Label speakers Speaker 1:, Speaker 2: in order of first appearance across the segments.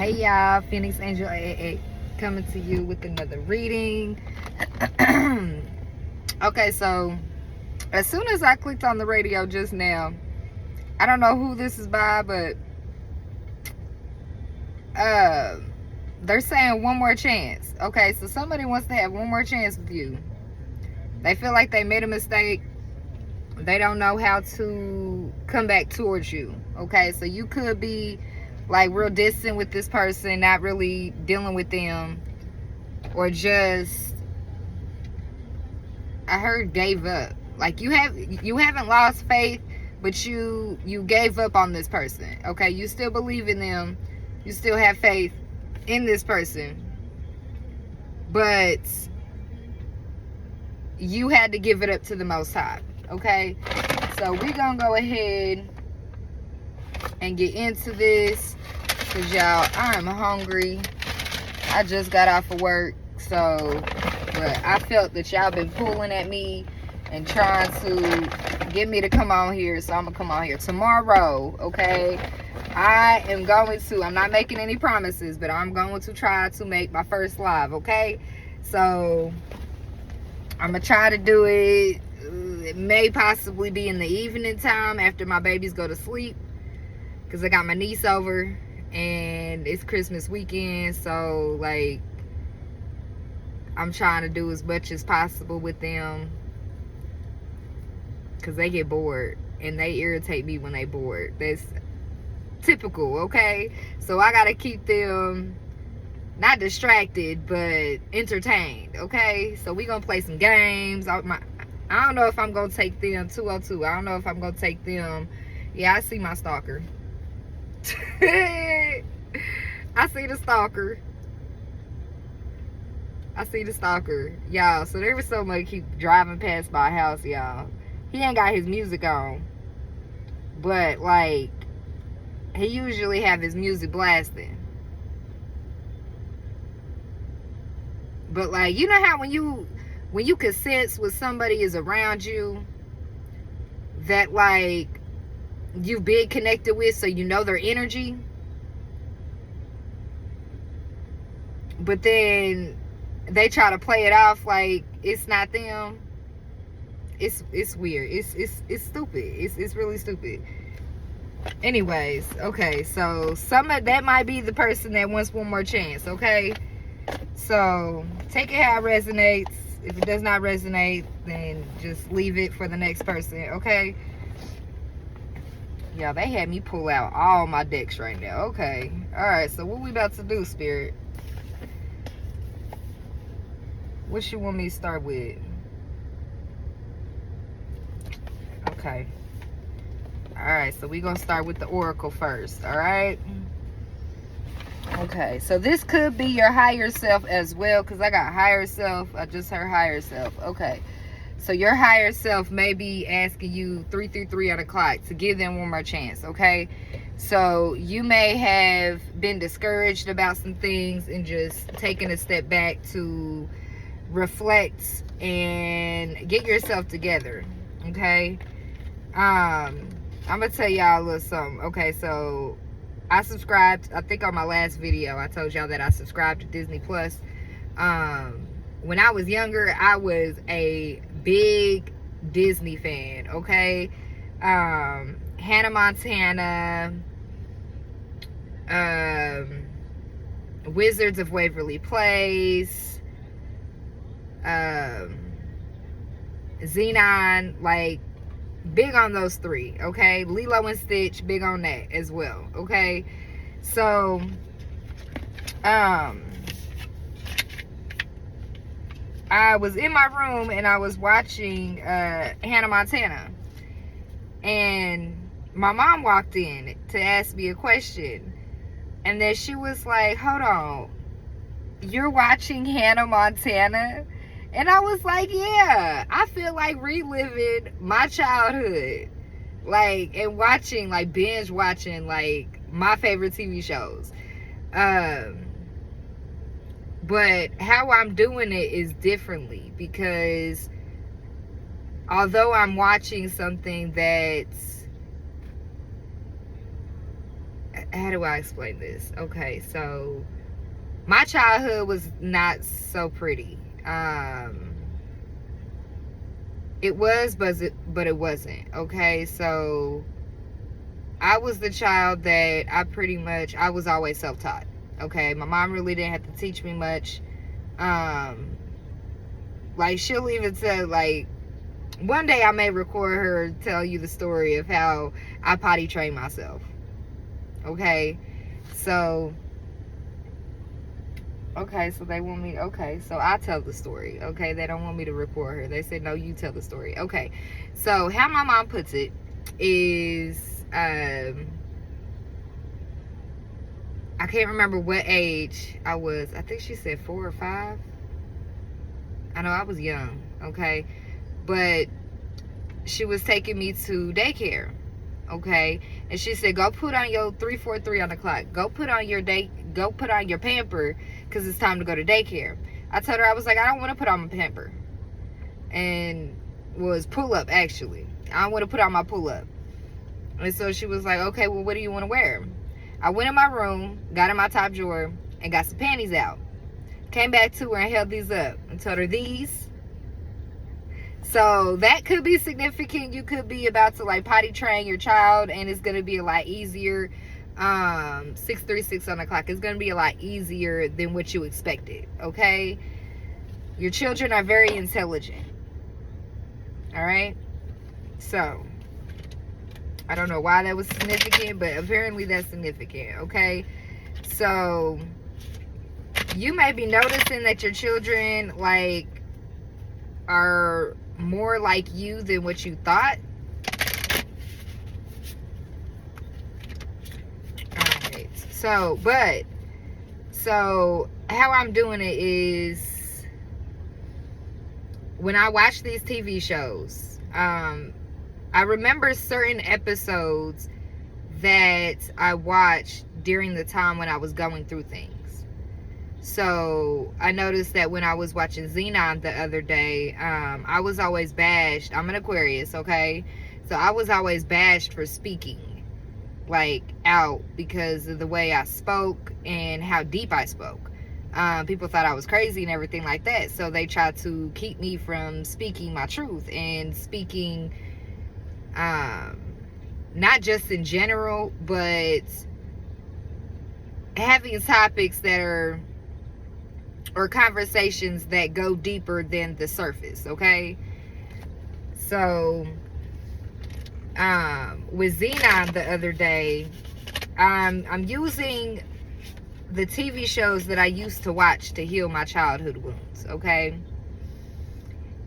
Speaker 1: Hey y'all, Phoenix Angel AA coming to you with another reading. Okay, so as soon as I clicked on the radio just now, I don't know who this is by, but they're saying one more chance. Okay, so somebody wants to have one more chance with you. They feel like they made a mistake. They don't know how to come back towards you. Okay, so you could be like real distant with this person, not really dealing with them, or just, I heard, gave up. Like you haven't lost faith, but you gave up on this person. Okay, you still believe in them, you still have faith in this person, but you had to give it up to the Most High. Okay, so we're gonna go ahead and get into this, because y'all, I'm hungry. I just got off of work, so, but I felt that y'all been pulling at me and trying to get me to come on here, so I'm gonna come on here tomorrow. Okay, I'm not making any promises, but I'm going to try to make my first live. Okay, so I'm gonna try to do it. It may possibly be in the evening time after my babies go to sleep, because I got my niece over and it's Christmas weekend, so like I'm trying to do as much as possible with them, because they get bored and they irritate me when they bored. That's typical. Okay, so I gotta keep them not distracted but entertained. Okay, so we gonna play some games. I don't know if I'm gonna take them 202. I don't know if I'm gonna take them. Yeah, I see my stalker. I see the stalker. I see the stalker, y'all. So there was somebody keep driving past my house, y'all. He ain't got his music on, but like he usually have his music blasting. But like, you know how when you can sense when somebody is around you that like you've been connected with, so you know their energy, but then they try to play it off like it's not them. It's weird. It's stupid. It's really stupid. Anyways, okay, so that might be the person that wants one more chance. Okay, so take it how it resonates. If it does not resonate, then just leave it for the next person. Okay. Yeah, they had me pull out all my decks right now. Okay. Alright, so what we about to do, Spirit? What you want me to start with? Okay. Alright, so we gonna start with the Oracle first. Alright? Okay, so this could be your higher self as well, because I got higher self. I just heard higher self. Okay. So your higher self may be asking you 333 on the clock to give them one more chance. Okay, so you may have been discouraged about some things and just taking a step back to reflect and get yourself together. Okay, I'm gonna tell y'all a little something. Okay, so I subscribed, I think on my last video I told y'all that I subscribed to Disney Plus. When I was younger, I was a big Disney fan. Okay, Hannah Montana, Wizards of Waverly Place, Xenon, like big on those three. Okay, Lilo and Stitch, big on that as well. Okay, so I was in my room and I was watching Hannah Montana, and my mom walked in to ask me a question, and then she was like, hold on, you're watching Hannah Montana? And I was like, yeah, I feel like reliving my childhood, like, and watching, like, binge watching, like, my favorite TV shows. But how I'm doing it is differently, because although I'm watching something that's how do I explain this? Okay, so my childhood was not so pretty. It was, but it wasn't. Okay, so I was the child that I was always self-taught. Okay, my mom really didn't have to teach me much. Like, she'll even say, like, one day I may record her tell you the story of how I potty trained myself. Okay, so they want me. Okay, so I tell the story. Okay, they don't want me to record her. They said, no, you tell the story. Okay, so how my mom puts it is, I can't remember what age I was. I think she said 4 or 5. I know I was young. Okay, but she was taking me to daycare. Okay, and she said, go put on your 343 on the clock. Go put on your pamper, because it's time to go to daycare. I told her, I was like, I don't want to put on my pamper. And was pull up, actually. I want to put on my pull up. And so she was like, okay, well, what do you want to wear? I went in my room, got in my top drawer, and got some panties out. Came back to her and held these up and told her, these. So that could be significant. You could be about to like potty train your child, and it's going to be a lot easier. 636 on the clock. It's going to be a lot easier than what you expected. Okay, your children are very intelligent. All right, so I don't know why that was significant, but apparently that's significant. Okay, so you may be noticing that your children like are more like you than what you thought. Alright, so how I'm doing it is, when I watch these TV shows, I remember certain episodes that I watched during the time when I was going through things. So I noticed that when I was watching Xenon the other day, I was always bashed. I'm an Aquarius, okay? So I was always bashed for speaking like out because of the way I spoke and how deep I spoke. People thought I was crazy and everything like that. So they tried to keep me from speaking my truth and speaking, not just in general, but having topics that are, or conversations that go deeper than the surface. Okay, so with Xenon the other day, I'm using the TV shows that I used to watch to heal my childhood wounds. Okay,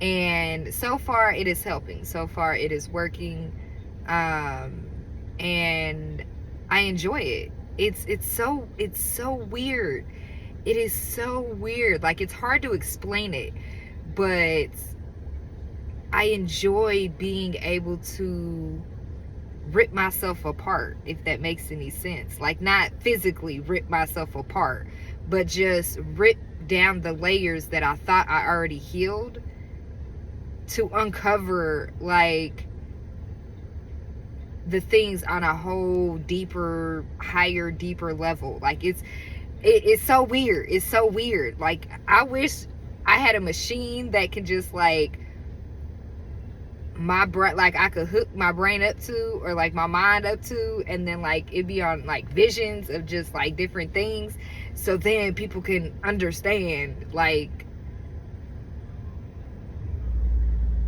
Speaker 1: and so far it is helping. So far it is working, and I enjoy it. It's so weird. It is so weird. Like, it's hard to explain it, but I enjoy being able to rip myself apart, if that makes any sense. Like, not physically rip myself apart, but just rip down the layers that I thought I already healed to uncover, like, the things on a whole deeper, higher, deeper level. Like, it's so weird. It's so weird. Like, I wish I had a machine that can just, like, my brain, like, I could hook my brain up to, or like my mind up to, and then like it'd be on like visions of just like different things, so then people can understand like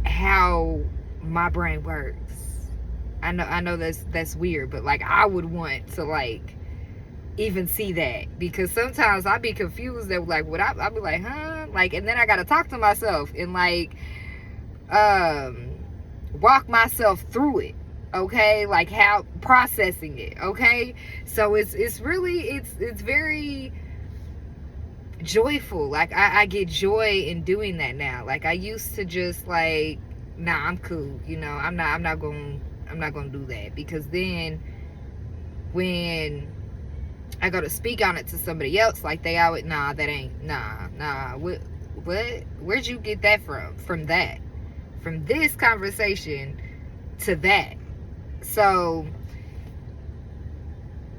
Speaker 1: how my brain works. I know that's weird, but like I would want to like even see that, because sometimes I'd be confused that like what I'd be like, huh, like, and then I gotta talk to myself and like walk myself through it, okay, like how processing it, okay. So it's really it's very joyful. Like I get joy in doing that now. Like I used to just like, nah, I'm cool, you know, I'm not gonna do that, because then when I go to speak on it to somebody else, like they always, nah, that ain't, nah, what, where'd you get that from that, from this conversation to that? So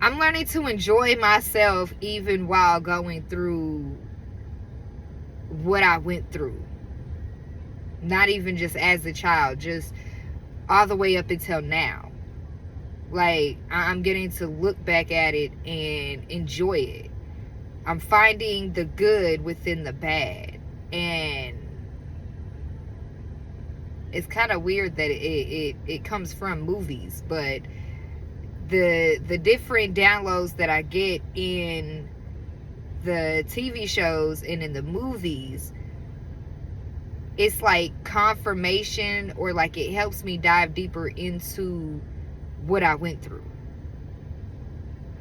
Speaker 1: I'm learning to enjoy myself even while going through what I went through. Not even just as a child, just all the way up until now. Like, I'm getting to look back at it and enjoy it. I'm finding the good within the bad. And it's kind of weird that it comes from movies, but the different downloads that I get in the TV shows and in the movies, it's like confirmation, or like it helps me dive deeper into what I went through.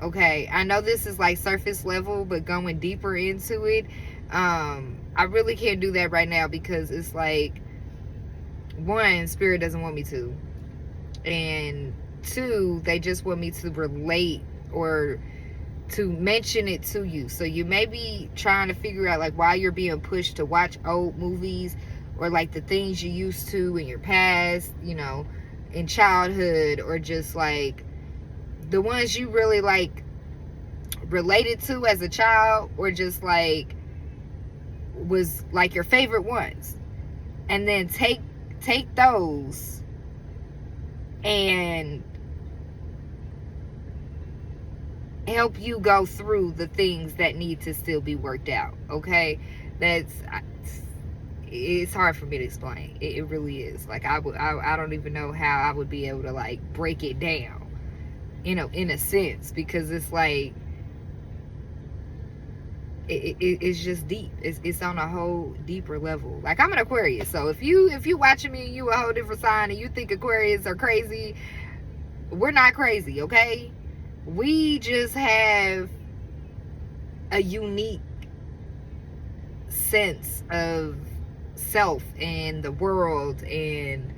Speaker 1: Okay, I know this is like surface level, but going deeper into it, I really can't do that right now because it's like, one, spirit doesn't want me to, and two, they just want me to relate or to mention it to you. So you may be trying to figure out like why you're being pushed to watch old movies, or like the things you used to in your past, you know, in childhood, or just like the ones you really like related to as a child, or just like was like your favorite ones, and then take those and help you go through the things that need to still be worked out. Okay, it's hard for me to explain. It really is. Like, I don't even know how I would be able to like break it down, you know, in a sense, because it's like it's just deep. It's on a whole deeper level. Like, I'm an Aquarius, so if you watching me and you a whole different sign and you think Aquarius are crazy, we're not crazy, okay? We just have a unique sense of self and the world and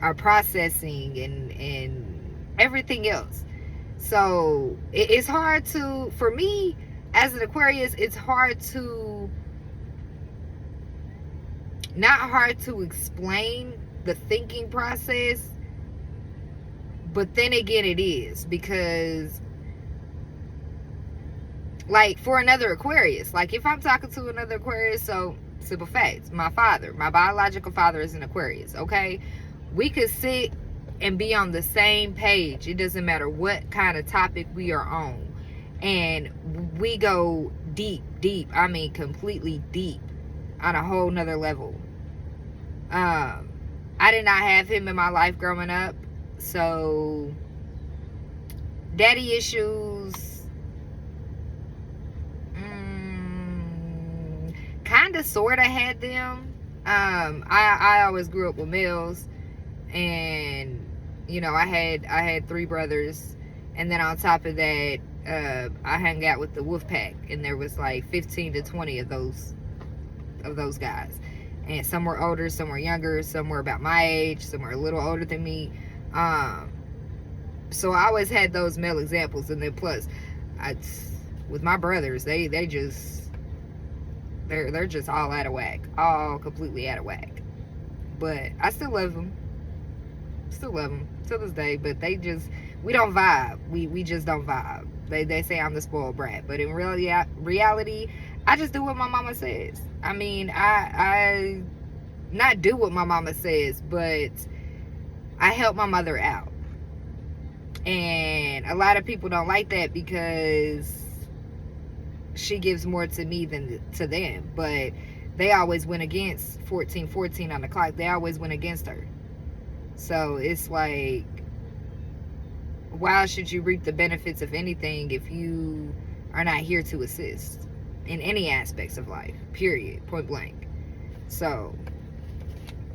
Speaker 1: our processing and everything else. So it's hard to, for me as an Aquarius, it's hard to, not hard to explain the thinking process, but then again it is, because like for another Aquarius, like if I'm talking to another Aquarius, so simple facts, my biological father is an Aquarius, okay? We could sit and be on the same page. It doesn't matter what kind of topic we are on. And we go deep, I mean completely deep, on a whole nother level. I did not have him in my life growing up. So daddy issues, kind of sort of had them. I always grew up with males, and you know, I had 3 brothers, and then on top of that, I hung out with the wolf pack, and there was like 15 to 20 of those guys, and some were older, some were younger, some were about my age, some were a little older than me. So I always had those male examples, and then plus, with my brothers, they're just all out of whack, all completely out of whack. But I still love them to this day. But we don't vibe. We just don't vibe. They say I'm the spoiled brat, but in reality, I just do what my mama says. I mean, I not do what my mama says, but I help my mother out. And a lot of people don't like that because she gives more to me than to them. But they always went against 14 on the clock. They always went against her. So it's like, why should you reap the benefits of anything if you are not here to assist in any aspects of life, period, point blank. So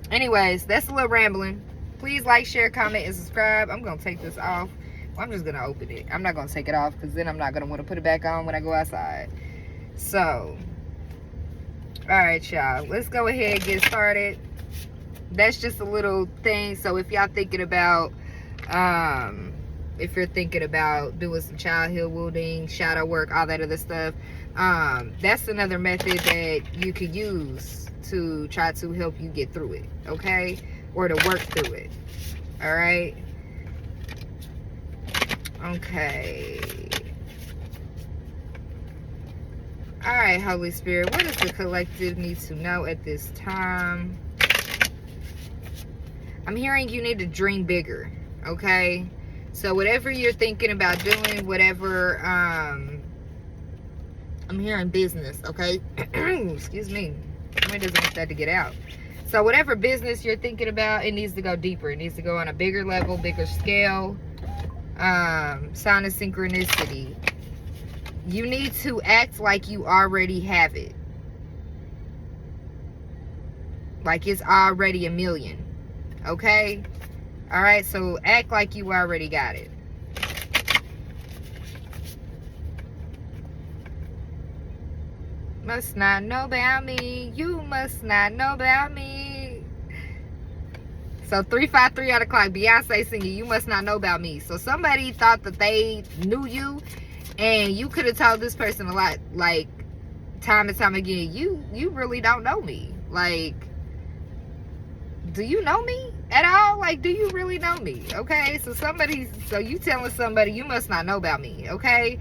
Speaker 1: anyways, that's a little rambling. Please like, share, comment, and subscribe. I'm gonna take this off. I'm just gonna open it. I'm not gonna take it off because then I'm not gonna want to put it back on when I go outside. So alright, y'all, let's go ahead and get started. That's just a little thing. So if y'all thinking about if you're thinking about doing some child heal wounding, shadow work, all that other stuff, that's another method that you could use to try to help you get through it, okay? Or to work through it. All right. Okay. All right, Holy Spirit, what does the collective need to know at this time? I'm hearing you need to dream bigger, okay? So whatever you're thinking about doing, whatever, I'm hearing business, okay? Excuse me. Somebody doesn't want that to get out. So whatever business you're thinking about, it needs to go deeper. It needs to go on a bigger level, bigger scale. Sign of synchronicity. You need to act like you already have it. Like it's already a million. Okay? Alright, so act like you already got it. Must not know about me. You must not know about me. So 353 on the clock. Beyonce singing, you must not know about me. So somebody thought that they knew you. And you could have told this person a lot, like, time and time again, you really don't know me. Like, do you know me at all? Like, do you really know me? Okay, so you telling somebody you must not know about me, okay?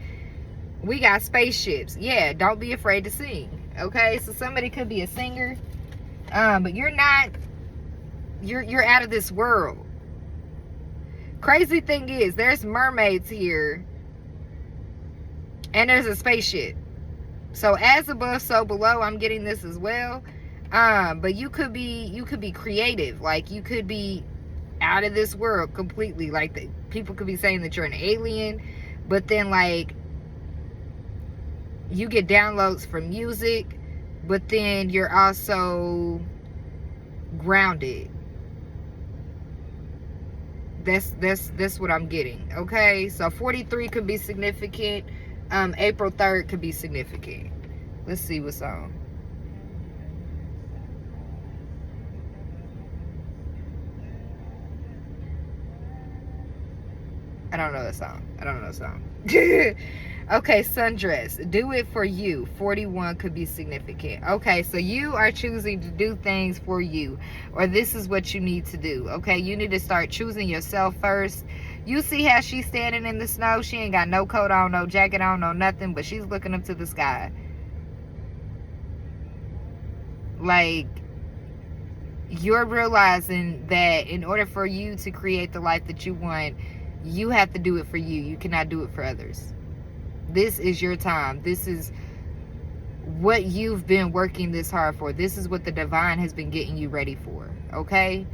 Speaker 1: We got spaceships. Yeah, don't be afraid to sing, okay? So somebody could be a singer, but you're not, you're out of this world. Crazy thing is, there's mermaids here. And there's a spaceship. So as above, so below. I'm getting this as well. But you could be creative. Like you could be out of this world completely. Like people could be saying that you're an alien, but then like you get downloads from music, but then you're also grounded. That's what I'm getting. Okay, so 43 could be significant. April 3rd could be significant. Let's see what's on. I don't know the song. Okay, sundress. Do it for you. 41 could be significant. Okay, so you are choosing to do things for you. Or this is what you need to do. Okay, you need to start choosing yourself first. You see how she's standing in the snow? She ain't got no coat on, no jacket on, no nothing, but she's looking up to the sky. Like, you're realizing that in order for you to create the life that you want, you have to do it for you. You cannot do it for others. This is your time. This is what you've been working this hard for. This is what the divine has been getting you ready for. Okay?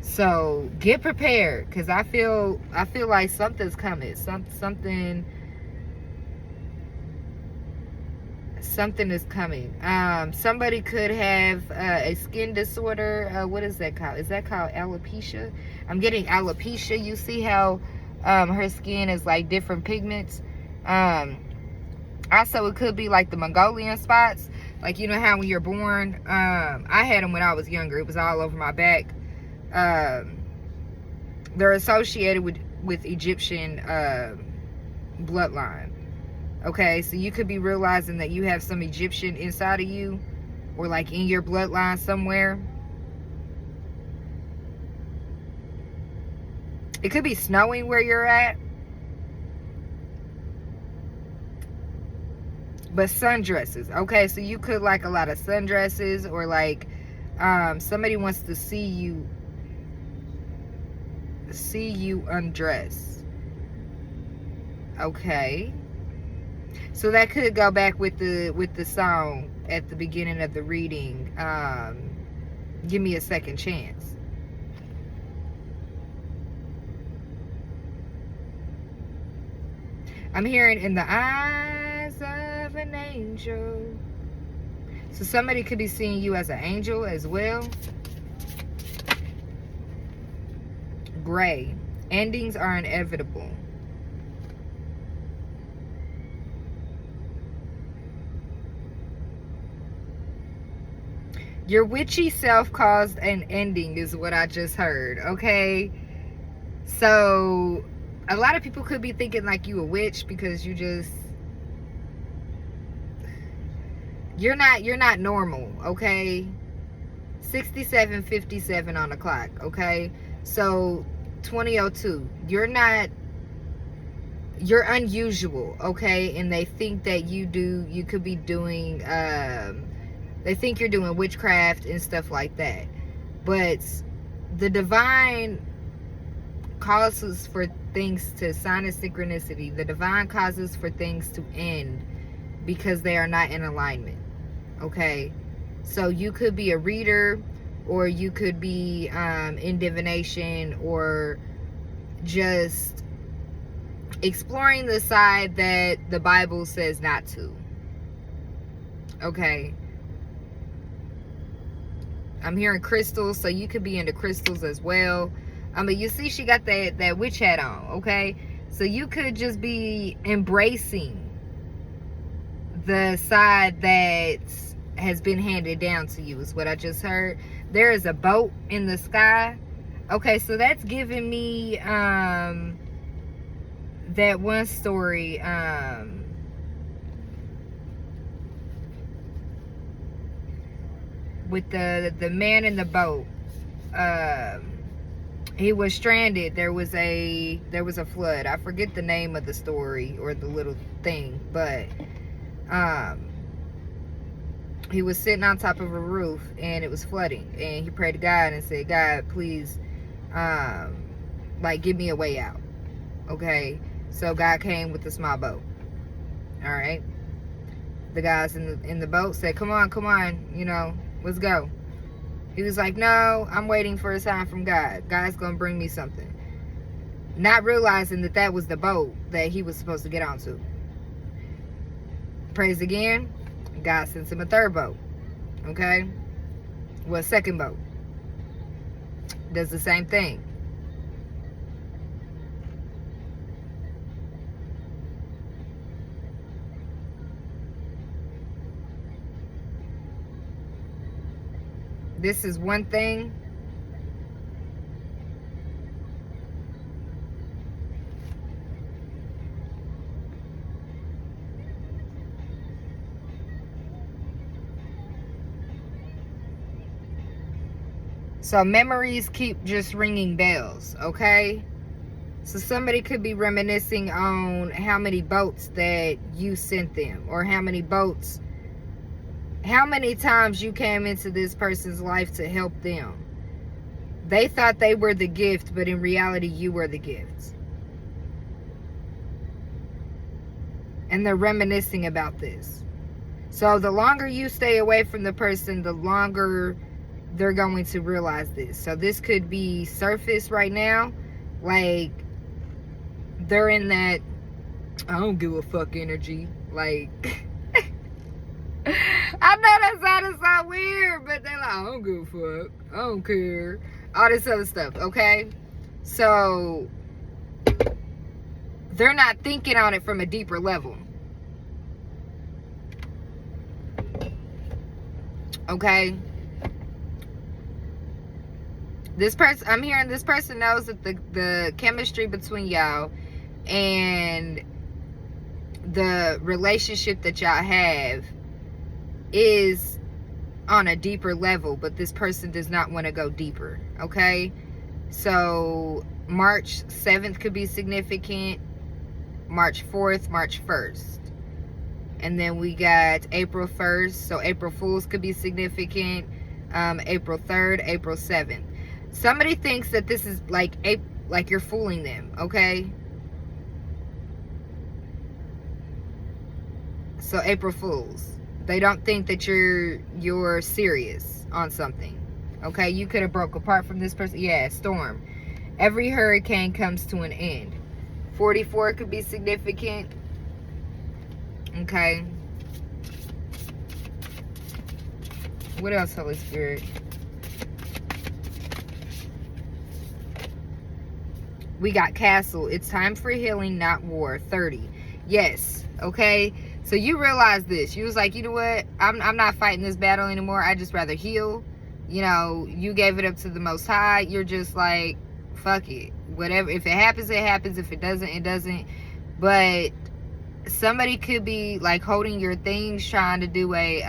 Speaker 1: So get prepared, because I feel like something's coming. Something is coming. Somebody could have a skin disorder. What is that called? Is that called alopecia? I'm getting alopecia. You see how her skin is like different pigments. Also, it could be like the Mongolian spots. Like, you know how when you're born, I had them when I was younger. It was all over my back. They're associated with Egyptian bloodline. Okay, so you could be realizing that you have some Egyptian inside of you, or like in your bloodline somewhere. It could be snowing where you're at. But sundresses. Okay, so you could like a lot of sundresses, or like somebody wants to see you undress. Okay, so that could go back with the song at the beginning of the reading. Give me a second chance. I'm hearing in the eyes of an angel. So somebody could be seeing you as an angel as well. Gray. Endings are inevitable. Your witchy self caused an ending is what I just heard. Okay, so a lot of people could be thinking like you a witch because you're not normal. Okay, 67:57 on the clock. Okay, so 20:02. You're not you're unusual, okay? And they think that you could be doing, they think you're doing witchcraft and stuff like that. But the divine causes for things to sign a synchronicity. The divine causes for things to end because they are not in alignment, okay? So you could be a reader, or you could be in divination, or just exploring the side that the Bible says not to, okay? I'm hearing crystals, so you could be into crystals as well. I mean, you see she got that witch hat on, okay? So you could just be embracing the side that has been handed down to you, is what I just heard. There is a boat in the sky. Okay, so that's giving me that one story, with the man in the boat. He was stranded. There was a flood. I forget the name of the story or the little thing, but he was sitting on top of a roof and it was flooding, and he prayed to God and said, God, please, like, give me a way out. Okay, so God came with a small boat. All right, the guys in the boat said, come on, you know, let's go. He was like, no, I'm waiting for a sign from God. God's gonna bring me something. Not realizing that that was the boat that he was supposed to get onto. Praise again. God sends him a third boat. Okay? Well, a second boat. Does the same thing. This is one thing. So memories keep just ringing bells, okay? So somebody could be reminiscing on how many boats that you sent them, or how many times you came into this person's life to help them. They thought they were the gift, but in reality, you were the gift. And they're reminiscing about this. So the longer you stay away from the person, the longer they're going to realize this. So this could be surface right now. Like, they're in that I don't give a fuck energy. Like, I know that sounded so weird, but they're like, I don't give a fuck. I don't care. All this other stuff, okay? So they're not thinking on it from a deeper level. Okay? This person, I'm hearing this person knows that the chemistry between y'all and the relationship that y'all have is on a deeper level, but this person does not want to go deeper, okay? So March 7th could be significant, March 4th, March 1st. And then we got April 1st, so April Fools could be significant, April 3rd, April 7th. Somebody thinks that this is like you're fooling them, okay? So April Fools. They don't think that you're serious on something. Okay, you could have broke apart from this person. Yeah, storm. Every hurricane comes to an end. 44 could be significant. Okay. What else, Holy Spirit? We got Castle. It's time for healing, not war. 30. Yes. Okay. So you realize this. You was like, you know what? I'm not fighting this battle anymore. I just rather heal. You know, you gave it up to the Most High. You're just like, fuck it. Whatever. If it happens, it happens. If it doesn't, it doesn't. But somebody could be like holding your things, trying to do a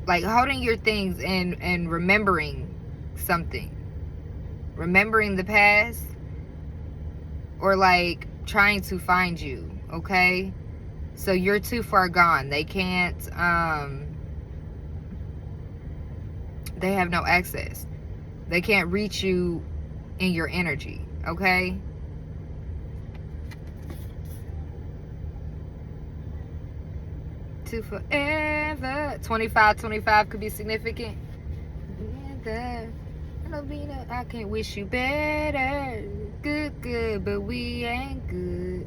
Speaker 1: like holding your things and remembering something. Remembering the past. or like trying to find you, okay? So you're too far gone. They can't, they have no access. They can't reach you in your energy, okay? To forever. 25 could be significant. I can't wish you better. Good, but we ain't good.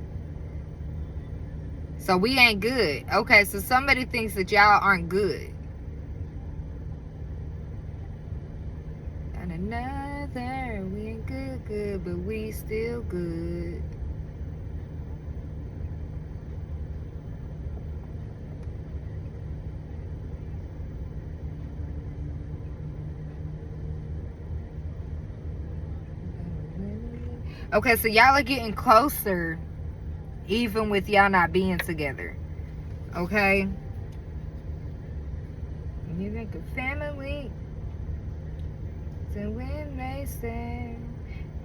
Speaker 1: So we ain't good. Okay, so somebody thinks that y'all aren't good. And another, we ain't good, but we still good. Okay, so y'all are getting closer, even with y'all not being together. Okay? You make a family. So when they say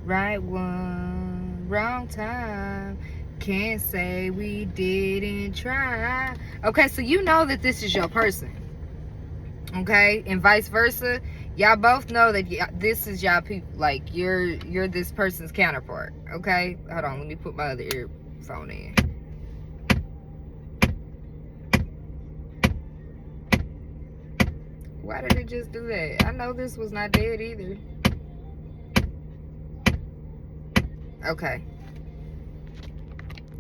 Speaker 1: right one, wrong time, can't say we didn't try. Okay, so you know that this is your person. Okay, and vice versa. Y'all both know that this is y'all people. Like you're this person's counterpart. Okay, hold on. Let me put my other earphone in. Why did it just do that? I know this was not dead either. Okay.